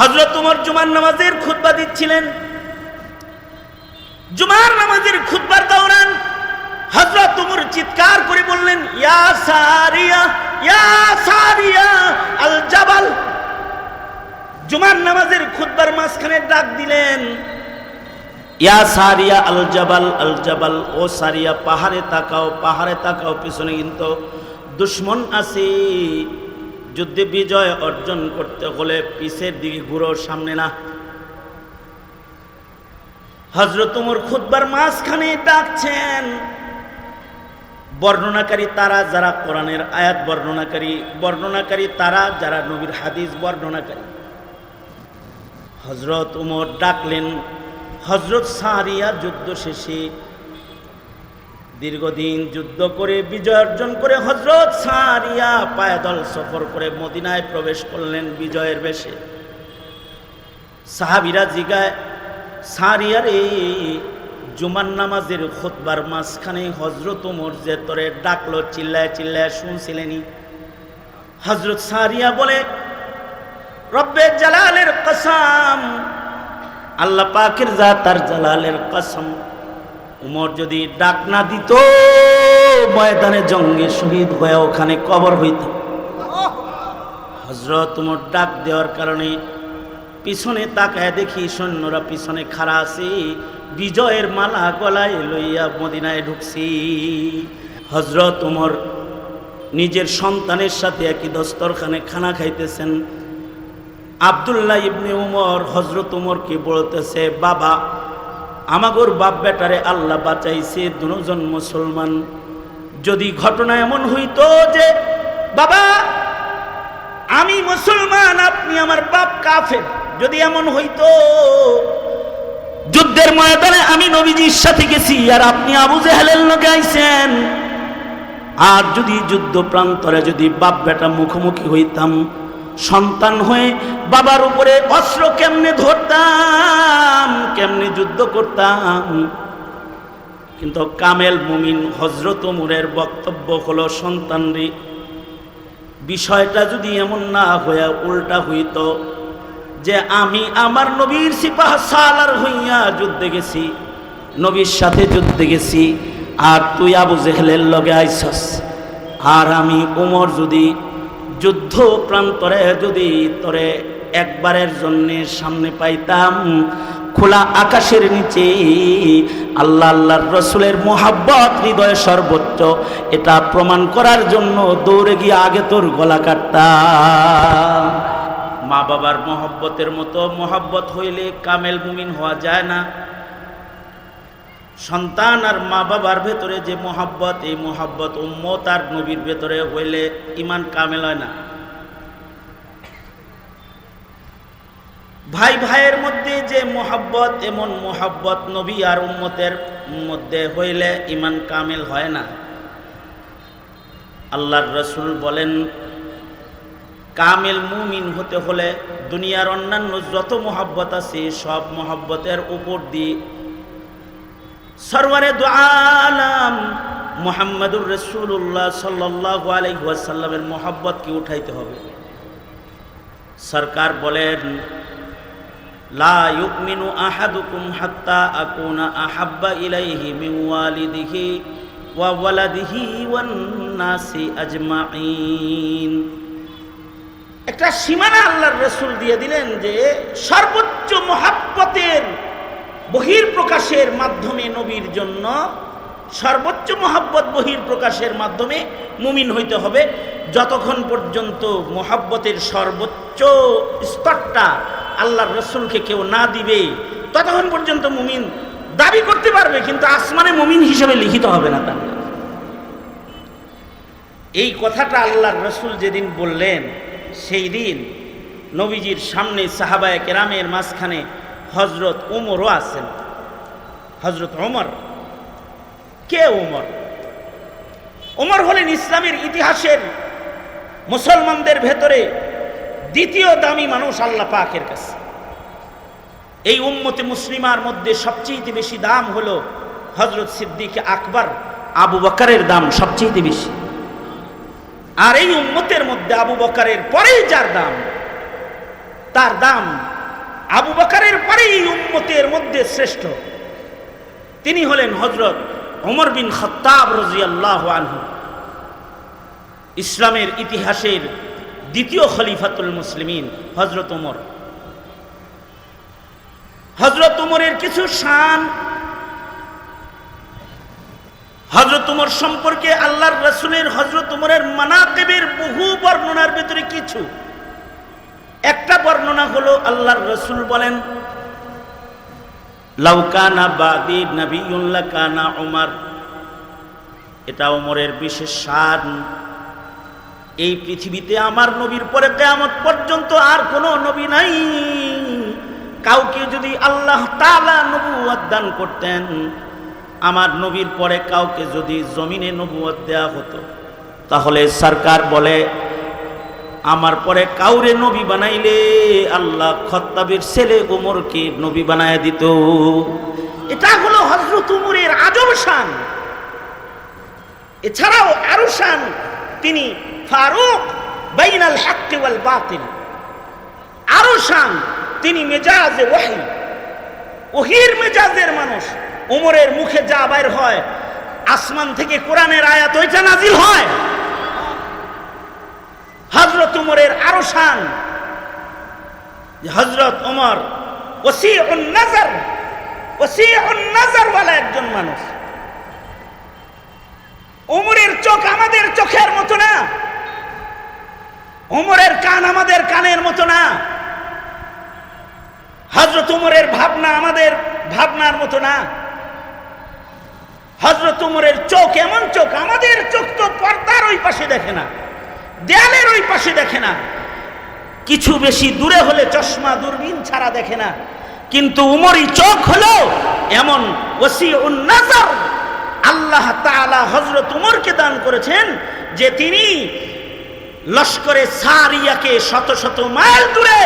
হযরত ওমর জুমার নামাজের খুতবা দিচ্ছিলেন। জুমার নামাজের খুতবার দৌরান হযরত ওমর চিৎকার করে বললেন, ইয়া সারিয়া, ইয়া সারিয়া আল জাবাল। জুমার নামাজের খুতবার মাঝখানে ডাক দিলেন, ইয়া সারিয়া আল জাবাল, আল জাবাল, ও সারিয়া পাহাড়ে তাকাও, পাহাড়ে তাকাও, পিছনে কিন্তু দুশমন আছে। যুদ্ধে বিজয় অর্জন করতে হলে পিছের দিকে ঘুরো, সামনে না। হযরত ওমর খুতবার মাঝখানে ডাকছেন। বর্ণনাকারী তারা যারা কোরআনের আয়াত বর্ণনাকারী তারা যারা নবীর হাদিস বর্ণনাকারী। হযরত ওমর ডাকলেন। হযরত সারিয়া যুদ্ধ শেষে দীর্ঘদিন যুদ্ধ করে বিজয় অর্জন করে হযরত সারিয়া পায়দল সফর করে মদিনায় প্রবেশ করলেন বিজয়ের বেশে। সাহাবীরা জিগায়, সারিয়ার এই জুমার নামাজের খুতবার মাঝখানে হযরত ওমর যে তোরে ডাকলো, চিল্লায় চিল্লায় শুনছিলেনি? হযরত সারিয়া বলে, রব্বে জালালের কসম, আল্লাহ পাকের জাতার জালালের কসম, ওমর যদি ডাক না দিত ময়দানে জঙ্গে শহীদ হয়ে ওখানে কবর হইত। হযরত ওমর ডাক দেওয়ার কারণে পিছনে তাকায় দেখি সৈন্যরা পিছনে খাড়া আছে, বিজয়ের মালা গলায় লইয়া মদিনায় ঢুকছি। হযরত ওমর নিজের সন্তানের সাথে একই দস্তরখানে খানা খাইতেছেন। আব্দুল্লাহ ইবনে উমর হযরত ওমরকে বলতেছে, বাবা, আমাগোর বাপ বেটারে আল্লাহ বাঁচাইছে, দুজন মুসলমান। যদি ঘটনা এমন হইতো যে বাবা আমি মুসলমান, আপনি আমার বাপ কাফের, যদি এমন হইতো যুদ্ধের ময়দানে আমি নবীজির সাথে গেছি আর আপনি আবু জেহেলের লগে আইছেন, আর যদি যুদ্ধ প্রান্তরে যদি বাপ বেটা মুখোমুখি হইতাম, সন্তান হয়ে বাবার উপরে অস্ত্র কেমনে ধরতাম, কেমনে যুদ্ধ করতাম। কিন্তু কামেল মুমিন হযরত ওমরের বক্তব্য হলো, সন্তানরে বিষয়টা যদি এমন না হইয়া উল্টা হইত যে আমি আমার নবীর সিপাহ সালার হইয়া যুদ্ধে গেছি, নবীর সাথে যুদ্ধে গেছি, আর তুই আবু জেহেলের লগে আইছস, আর আমি ওমর যদি যুদ্ধ প্রান্তরে যদি তোরে একবারের জন্যে সামনে পাইতাম, খোলা আকাশের নিচে আল্লাহ আল্লাহর রসুলের মোহাব্বত হৃদয়ে সর্বোচ্চ, এটা প্রমাণ করার জন্য দৌড়ে গিয়ে আগে তোর গলা কাটতাম। মা বাবার মোহাব্বতের মতো মোহাব্বত হইলে কামেল মুমিন হওয়া যায় না। সন্তান আর মা বাবার ভেতরে যে মোহাব্বত, এই মোহাব্বত উম্মত আর নবীর ভেতরে হইলে ঈমান কামেল হয় না। ভাই ভাইয়ের মধ্যে যে মোহাব্বত, এমন মোহাব্বত নবী আর উম্মতের মধ্যে হইলে ঈমান কামেল হয় না। আল্লাহর রাসূল বলেন, কামেল মুমিন হতে হলে দুনিয়ার অন্যান্য যত মোহাব্বত আছে সব মোহাব্বতের উপর দিয়ে সরওয়ারে দু আলম মুহাম্মদুর রাসূলুল্লাহ সাল্লাল্লাহু আলাইহি ওয়াসাল্লামের মোহাব্বতকে উঠাইতে হবে। সরকার বলেন, লা ইউমিনু আহাদুকুম হাত্তা আকুনা আহাব্বা ইলাইহি মিন ওয়ালিদিহি ওয়া ওয়ালাদিহি ওয়ান নাসি আজমাইন। একটা সীমানা আল্লাহর রাসূল দিয়ে দিলেন যে সর্বোচ্চ মোহাব্বতের বহির প্রকাশের মাধ্যমে নবীর জন্য সর্বোচ্চ মোহাব্বত বহির প্রকাশের মাধ্যমে মুমিন হইতে হবে। যতক্ষণ পর্যন্ত মোহাব্বতের সর্বোচ্চ স্তরটা আল্লাহর রাসূলকে কেউ না দিবে ততক্ষণ পর্যন্ত মুমিন দাবি করতে পারবে, কিন্তু আসমানে মুমিন হিসেবে লিখিত হবে না তার। এই কথাটা আল্লাহর রাসূল যেদিন বললেন, সেই দিন নবীজির সামনে সাহাবায়ে কেরামের মাঝখানে হযরত ওমরও আছেন। হযরত ওমর কে? ওমর ওমর হলেন ইসলামের ইতিহাসের মুসলমানদের ভেতরে দ্বিতীয় দামি মানুষ আল্লাহ পাকের কাছে। এই উম্মতে মুসলিমার মধ্যে সবচেয়ে বেশি দাম হলো হযরত সিদ্দিক আকবর আবু বকরের দাম সবচেয়ে বেশি। আর এই উম্মতের মধ্যে আবু বকরের পরেই যার দাম তার দাম। আবু বকরের পরেই উম্মতের মধ্যে শ্রেষ্ঠ তিনি হলেন হযরত ওমর বিন খাত্তাব রাদিয়াল্লাহু আনহু, ইসলামের ইতিহাসের দ্বিতীয় খলিফাতুল মুসলিমিন হযরত ওমর। হযরত ওমরের কিছু শান, হযরত ওমর সম্পর্কে আল্লাহর রাসূলের হযরত ওমরের মানাকিবের বহু বর্ণনার ভিতরে কিছু একটা বর্ণনা হলো আল্লাহর রাসূল বলেন, লাউ কানা বাদি নাবিয়্যুন লাকানা ওমর। এটা ওমরের বিশেষ শান। এই পৃথিবীতে আমার নবীর পরে কিয়ামত পর্যন্ত আর কোনো নবী নাই। কাউকে যদি আল্লাহ তাআলা নবুয়ত দান করতেন, আমার নবীর পরে কাউকে যদি জমিনে নবুয়ত দেয়া হতো, তাহলে সরকার বলে আমার পরে কাউরে নবী বানাইলে আল্লাহ খত্তাবের ছেলে ওমরকে নবী বানায় দিত। এটা হলো হযরত ওমরের আজম শান। এছাড়াও আরো শান, তিনি ফারুক বাইনাল হক ওয়াল বাতিল। আরো শান, তিনি মেজাজে ওহী, ওহীর মেজাজের মানুষ। ওমরের মুখে যা বাইর হয়, আসমান থেকে কোরআনের আয়াত ওইটা নাজিল হয়। হযরত ওমরের আরো শান, হযরত ওমর ওসিউন নজর ওয়ালা একজন মানুষ। ওমরের চোখ আমাদের চোখের মতো না, ওমরের কান আমাদের কানের মতো না, হযরত ওমরের ভাবনা আমাদের ভাবনার মতো না। হযরত ওমরের চোখ এমন চোখ, আমাদের চোখ তো পর্দার ওই পাশে দেখে না, দেয়ালের ওই পাশে দেখে না, কিছু বেশি দূরে হলে চশমা দূরবীন ছাড়া দেখে না। কিন্তু উমরি চোখ হলো এমন ওসিউন নজর। আল্লাহ তাআলা হযরত উমরকে দান করেছেন যে তিনি লস্করে সারিয়াকে শত শত মাইল দূরে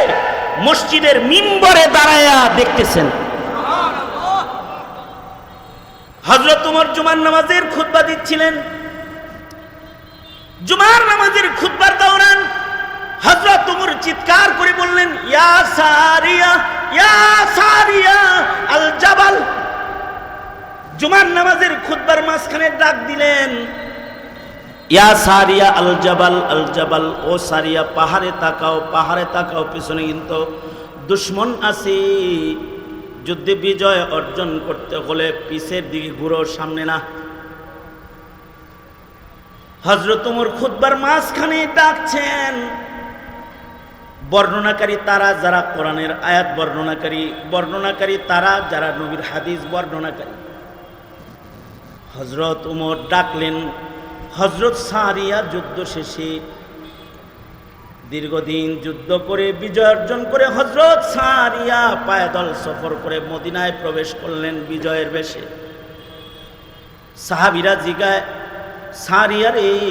মসজিদের মিম্বরে দাঁড়ায়া দেখতেছেন। হযরত উমর জুমার নামাজের খুতবা দিচ্ছিলেন। জুমার নামাজের খুতবার দৌরান হযরত উমর চিৎকার করে বললেন, ইয়া সারিয়া আল জাবাল। জুমার নামাজের খুতবার মাঝখানে ডাক দিলেন, ইয়া সারিয়া আল জাবাল, আল জাবাল, ও সারিয়া পাহাড়ে তাকাও, পাহাড়ে তাকাও, পিছনে কিন্তু দুশমন আছে। যুদ্ধে বিজয় অর্জন করতে হলে পিছের দিকে ঘুরো, সামনে না। হযরত ওমর খুতবার মাঝখানে ডাকছেন। বর্ণনাকারী তারা যারা কোরআনের আয়াত বর্ণনাকারী তারা যারা নবীর হাদিস বর্ণনাকারী। হযরত ওমর ডাকলেন। হযরত সারিয়া যুদ্ধ শেষে দীর্ঘদিন যুদ্ধ করে বিজয় অর্জন করে হযরত সারিয়া পায়দল সফর করে মদিনায় প্রবেশ করলেন বিজয়ের বেশে। সাহাবীরা জিগায়, সারিয়ার এই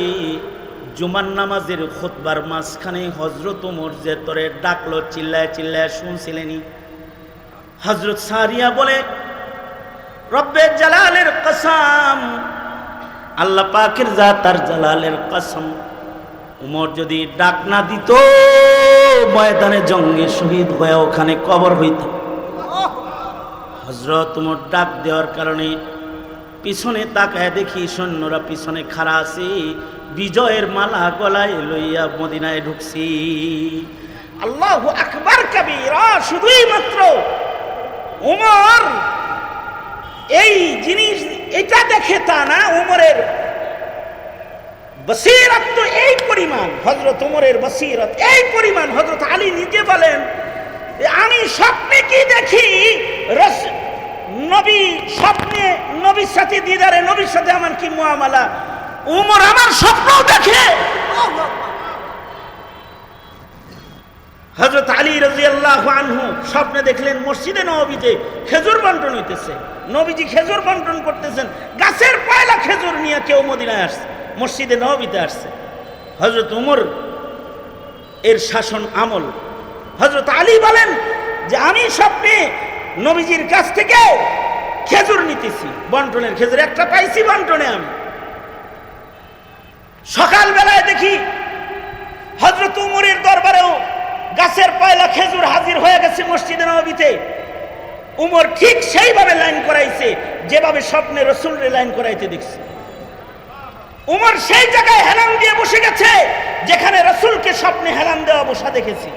জুমার নামাজের খুতবার মাঝখানে হযরত ওমর যে তোরে ডাকলো, চিল্লায় চিল্লায় শুনছিলেনি? হযরত সারিয়া বলে, রব্বে জালালের কসম, আল্লাহ পাকের জাতার জালালের কসম, উমর যদি ডাক না দিত ময়দানে জঙ্গে শহীদ হয়ে ওখানে কবর হইত। হযরত ওমর ডাক দেওয়ার কারণে পিছনে তাকায় দেখি সৈন্যরা পিছনে খাড়া আছে, বিজয়ের মালা গলায় লইয়া মদিনায় ঢুকছি। আল্লাহু আকবার কাবীরা। শুধুই মাত্র ওমর এই জিনিস এটা দেখে তা না, ওমরের বসিরত তো এই পরিমাণ, হযরত ওমরের বসিরত এই পরিমাণ। হযরত আলী নিজে বলেন, আমি স্বপ্নে কি দেখি, নবী স্বপ্নে নবীর সাথে দিদারে, নবীর সাথে আমার কি মুআমালা, ওমর আমার স্বপ্নও দেখে। হযরত আলী রাদিয়াল্লাহু আনহু স্বপ্নে দেখলেন মসজিদে নববীতে খেজুর বন্টন হইতেছে, নবীজি খেজুর বন্টন করতেছেন, গাছের পয়লা খেজুর নিয়ে কেউ মদিনায় আসছে, মসজিদে নববীতে আসছে। হযরত ওমর এর শাসন আমল। হযরত আলী বলেন যে আমি স্বপ্নে নবীজির কাছ থেকে খেজুর নিতেছি, বন্টনের খেজুর একটা পাইছি বন্টনে। আমি সকাল বেলায় দেখি হযরত ওমরের দরবারেও গাছের পয়লা খেজুর হাজির হয়ে গেছে মসজিদে নববীতে, উমর ঠিক সেইভাবে লাইন করাইছে যেভাবে স্বপ্নে রাসূলরে লাইন করাইতে দেখছে। উমর সেই জায়গায় হেলান দিয়ে বসে গেছে যেখানে রাসূলকে স্বপ্নে হেলান দেওয়া বসা দেখেছি।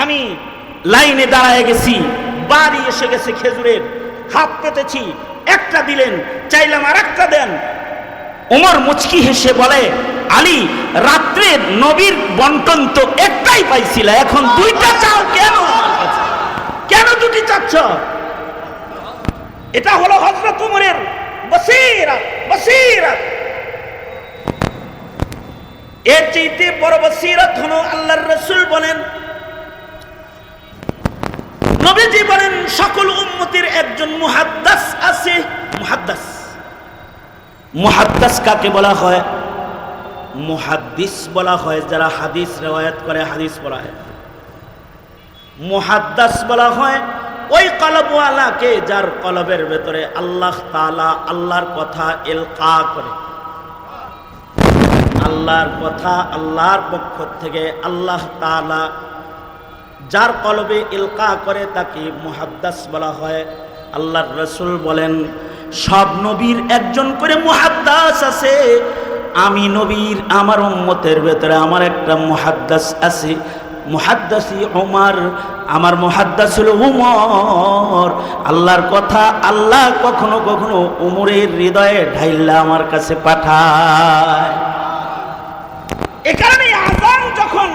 আমি লাইনে দাঁড়ায় গেছি, বাড়ি এসে গেছে খেজুরের, হাত পেতেছি, একটা দিলেন, চাইলাম আর একটা দেন। উমর মুচকি হেসে বলে, আলী, রাত্রে নবীর বন্টন তো একটাই পাইছিল, এখন দুইটা চাও কেন? কেন দুটি চাচ্ছ? এটা হলো হযরত উমরের বসীরত। বসীরত এর চাইতে বড় বসীরত হলো আল্লাহর রাসূল বলেন, নবীজি বলেন, সকল উম্মতের একজন মুহাদ্দিস আছে। মুহাদ্দিস, মুহাদ্দিস কাকে বলা হয়? মুহাদ্দিস বলা হয় যারা হাদিস রিওয়ায়াত করে, হাদিস পড়ায়। মুহাদ্দিস বলা হয় ওই কলবওয়ালাকে যার কলবের ভেতরে আল্লাহ তাআলা আল্লাহর কথা ইলকা করে, আল্লাহর কথা আল্লাহর পক্ষ থেকে আল্লাহ তাআলা যার কলবে ইলকা করে তাকে মুহাদ্দিস বলা হয়। আল্লাহর রাসূল বলেন, সব নবীর একজন করে মুহাদ্দিস আছে, আমি নবীর আমার উম্মতের ভেতরে আমার একটা মুহাদ্দিস আছে, মুহাদ্দিসি উমর, আমার মুহাদ্দিস হলো উমর। আল্লাহর কথা আল্লাহ কখনো কখনো উমরের হৃদয়ে ঢাইলা আমার কাছে পাঠায়। এ কারণে আযান যখন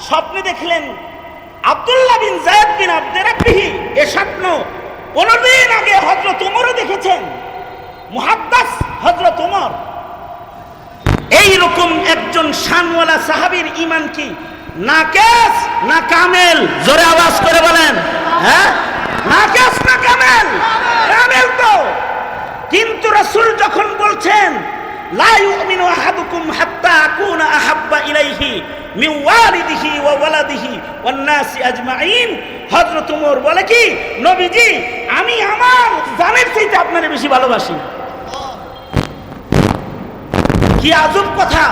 স্বপ্নে দেখলেন আব্দুল্লাহ বিন যায়েদ বিন আব্দুর রাব্বিহি, এ স্বপ্ন 15 দিন আগে হযরত উমরও দেখেছেন। মুহাদ্দিস হযরত উমর। এইরকম একজন শানওয়ালা সাহাবীর ঈমান কি নাকিস না কামেল? জোরে আওয়াজ করে বলেন, হ্যাঁ, নাকিস না কামেল? কামেল তো। কিন্তু রাসূল যখন বলছেন লা ইউমিনু আহাদুকুম হাত্তা আকুনা আহাব্বা ইলাইহি মিন ওয়ালিদিহি ওয়া ওয়ালাদিহি ওয়ান নাসি আজমাইন, হযরত ওমর বলে কি, নবীজি, আমি আমার জানের চাইতে আপনারে বেশি ভালোবাসি। কি আজব কথা!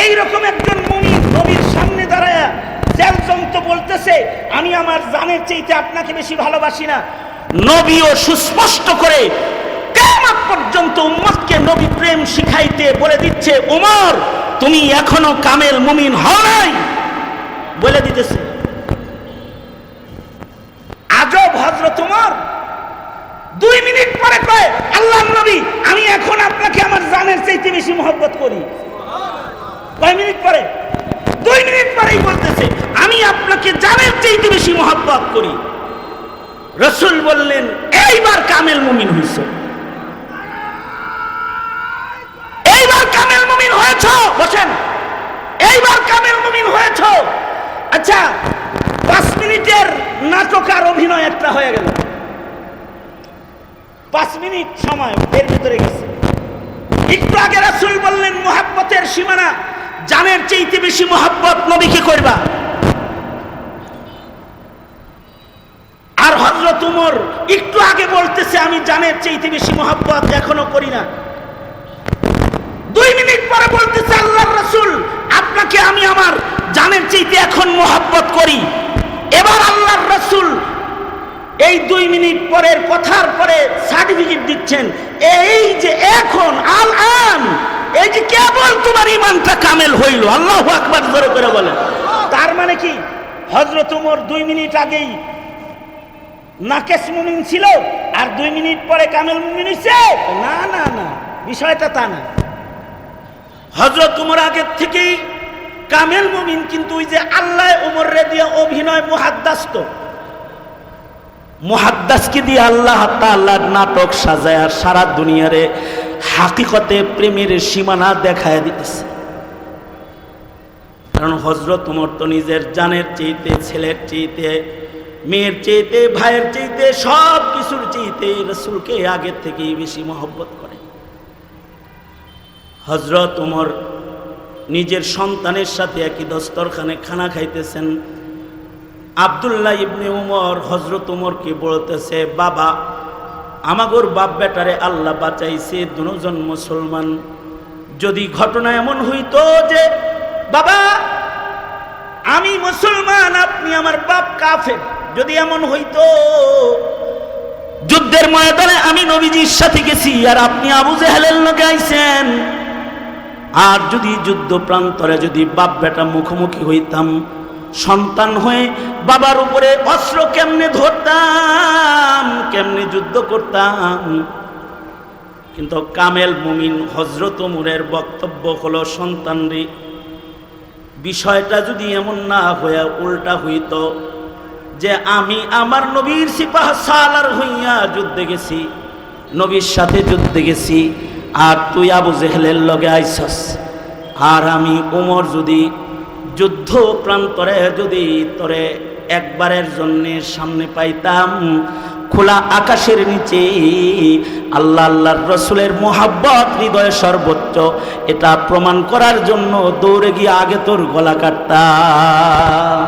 এই রকম একজন মুমিন নবীর সামনে দাঁড়ায়া জেলজন্ত বলতেছে, আমি আমার জানের চাইতে আপনাকে বেশি ভালোবাসি না। নবীও সুস্পষ্ট করে কিয়ামত পর্যন্ত উম্মতকে নবী প্রেম শিখাইতে বলে দিচ্ছে, ওমর, তুমি এখনো কামেল মুমিন হও নাই, বলে দিতেছে। আজব হযরত ওমর 2 মিনিট পরে কয়, আল্লাহর নবী, আমি এখন আপনাকে আমার জানের চাইতে বেশি মহব্বত করি। কয় মিনিট পরে? 2 মিনিট পরেই বলতেছে, আমি আপনাকে জানের চাইতে বেশি মহব্বত করি। রাসূল বললেন, এইবার কামেল মুমিন হইছ, এইবার কামেল মুমিন হয়েছ। বসেন, এইবার কামেল মুমিন হয়েছ। আচ্ছা, 5 মিনিটের নাটক আর অভিনয় একটা হয়ে গেল। 5 মিনিট সময় এর ভিতরে গেছে। একটু আগে রাসূল বললেন, মুহাব্বতের সীমানা জানের চাইতে বেশি মুহাব্বত নবীকে করবা। আর হযরত ওমর একটু আগে বলতেছে, আমি জানের চাইতে বেশি মুহাব্বত এখনো করি না। 2 মিনিট পরে বলতেছে, আল্লাহর রাসূল, আপনাকে আমি আমার জানের চাইতে এখন মুহাব্বত করি। এবার আল্লাহর রাসূল এই 2 মিনিট পরের কথার পরে সার্টিফিকেট দিচ্ছেন, এই যে এখন আল-আন, এই যে কেবল তোমার ঈমানটা কামেল হইল। আল্লাহু আকবার, জোরে করে বলেন। তার মানে কি হযরত ওমর 2 মিনিট আগেই নাকিস মুমিন ছিল আর 2 মিনিট পরে কামেল মুমিন হইছে? না না না, বিষয়টা তা না। হযরত ওমর আগে থেকেই কামেল মুমিন, কিন্তু ওই যে আল্লাহ ওমরে দিয়ে অভিনয় মুহাদ্দিস, তো মুহাদ্দিসকে দিয়ে আল্লাহ তাআলা নাটক সাজায় আর সারা দুনিয়ারে হাকিকতে প্রেমের সীমানা দেখায় দিতেছে। কারণ হযরত ওমর তো নিজের জানের চাইতে, ছেলের চাইতে, মেয়ের চাইতে, ভাইয়ের চাইতে, সব কিছুর চাইতে রাসূলকে আগে থেকেই বেশি মহব্বত করে। হযরত ওমর নিজের সন্তানের সাথে একই দস্তরখানে খানা খাইতেছেন। আব্দুল্লাহ ইবনে উমর হযরত ওমরকে বলতেছে, বাবা, আমাগোর বাপ বেটারে আল্লাহ বাঁচাইছে, দুজন মুসলমান। যদি ঘটনা এমন হইতো যে বাবা আমি মুসলমান, আপনি আমার বাপ কাফের। যদি এমন হইতো, যুদ্ধের ময়দানে আমি নবীজির সাথে গেছি আর আপনি আবু জেহেলের লগে আইছেন, আর যদি যুদ্ধ প্রান্তরে যদি বাপ বেটা মুখোমুখি হইতাম, সন্তান হয়ে বাবার উপরে অস্ত্র কেমনে ধরতাম, কেমনে যুদ্ধ করতাম। কিন্তু কামেল মুমিন হযরত ওমরের বক্তব্য হলো, সন্তানরে বিষয়টা যদি এমন না হয়ে উল্টা হইতো যে আমি আমার নবীর সিপাহ সালার হইয়া যুদ্ধে গেছি, নবীর সাথে যুদ্ধে গেছি, আর তুই আবু জেহেলের লগে আইছস, আর আমি ওমর যদি যুদ্ধ প্রান্তরে যদি তোরে একবারের জন্য সামনে পাইতাম, খোলা আকাশের নিচে আল্লাহ আল্লাহর রসুলের মোহাব্বত হৃদয়ে সর্বোচ্চ, এটা প্রমাণ করার জন্য দৌড়ে গিয়ে আগে তোর গলা কাটতাম।